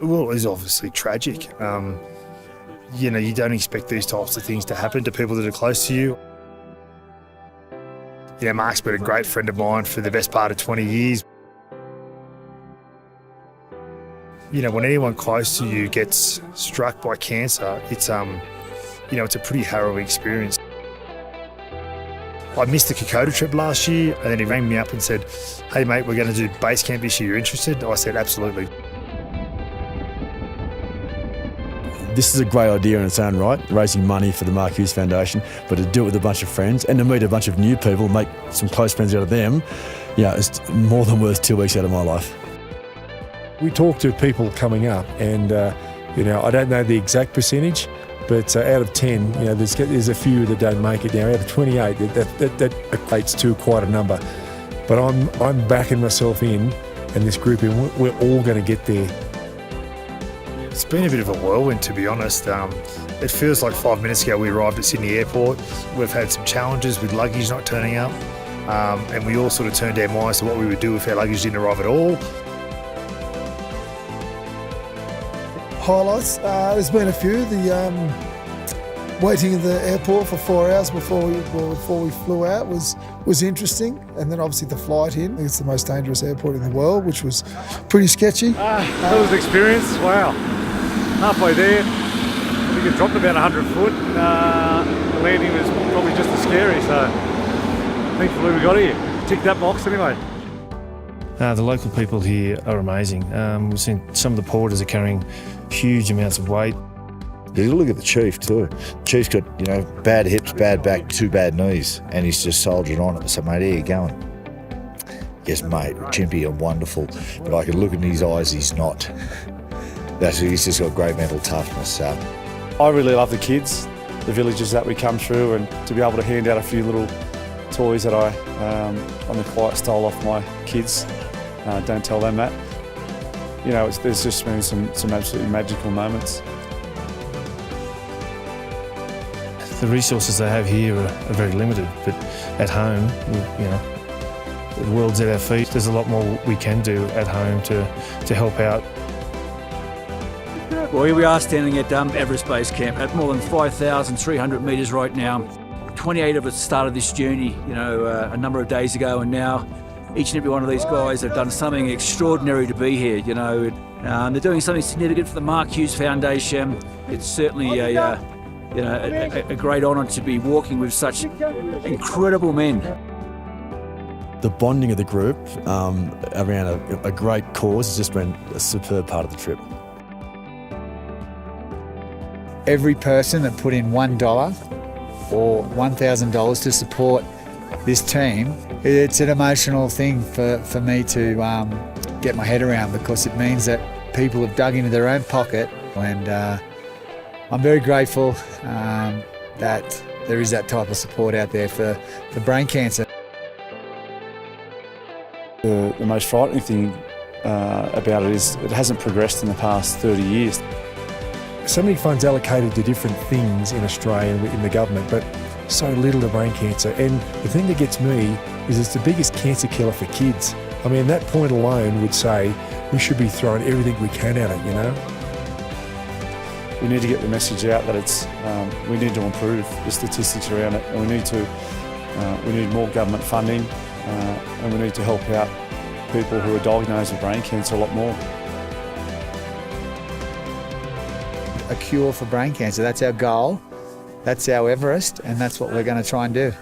Well, it's obviously tragic. You don't expect these types of things to happen to people that are close to you. Mark's been a great friend of mine for the best part of 20 years. When anyone close to you gets struck by cancer, it's a pretty harrowing experience. I missed the Kokoda trip last year, and then he rang me up and said, "Hey mate, we're going to do base camp this year. You interested?" I said, "Absolutely." This is a great idea in its own right, raising money for the Mark Hughes Foundation, but to do it with a bunch of friends and to meet a bunch of new people, make some close friends out of them, it's more than worth 2 weeks out of my life. We talk to people coming up and, I don't know the exact percentage, but out of 10, there's a few that don't make it now. Out of 28, that equates to quite a number. But I'm backing myself in and this group in, we're all going to get there. It's been a bit of a whirlwind, to be honest. It feels like 5 minutes ago we arrived at Sydney Airport. We've had some challenges with luggage not turning up, and we all sort of turned our minds to what we would do if our luggage didn't arrive at all. Highlights, there's been a few. The waiting at the airport for 4 hours before we flew out was interesting, and then obviously the flight in. It's the most dangerous airport in the world, which was pretty sketchy. That was an experience. Wow. Halfway there, I think it dropped about 100 foot. The landing was probably just as scary, so thankfully we got here. Ticked that box anyway. The local people here are amazing. We've seen some of the porters are carrying huge amounts of weight. You look at the Chief too. Chief's got, bad hips, bad back, 2 bad knees, and he's just soldiered on it. So, mate, how you going? Yes, mate, Chimpy, I'm wonderful. But I can look in his eyes, he's not. He's just got great mental toughness. I really love the kids, the villages that we come through, and to be able to hand out a few little toys that I, on the quiet, stole off my kids. Don't tell them that. There's just been some absolutely magical moments. The resources they have here are very limited, but at home, the world's at our feet. There's a lot more we can do at home to help out. Well, here we are standing at Everest Base Camp at more than 5,300 metres right now. 28 of us started this journey, a number of days ago, and now each and every one of these guys have done something extraordinary to be here. They're doing something significant for the Mark Hughes Foundation. It's certainly a great honour to be walking with such incredible men. The bonding of the group around a great cause has just been a superb part of the trip. Every person that put in $1 or $1,000 to support this team, it's an emotional thing for me to get my head around, because it means that people have dug into their own pocket, and I'm very grateful that there is that type of support out there for brain cancer. The most frightening thing about it is it hasn't progressed in the past 30 years. So many funds allocated to different things in Australia and in the government, but so little to brain cancer. And the thing that gets me is it's the biggest cancer killer for kids. I mean, that point alone would say we should be throwing everything we can at it, We need to get the message out that we need to improve the statistics around it, and we need more government funding, and we need to help out people who are diagnosed with brain cancer a lot more. A cure for brain cancer, that's our goal, that's our Everest, and that's what we're going to try and do.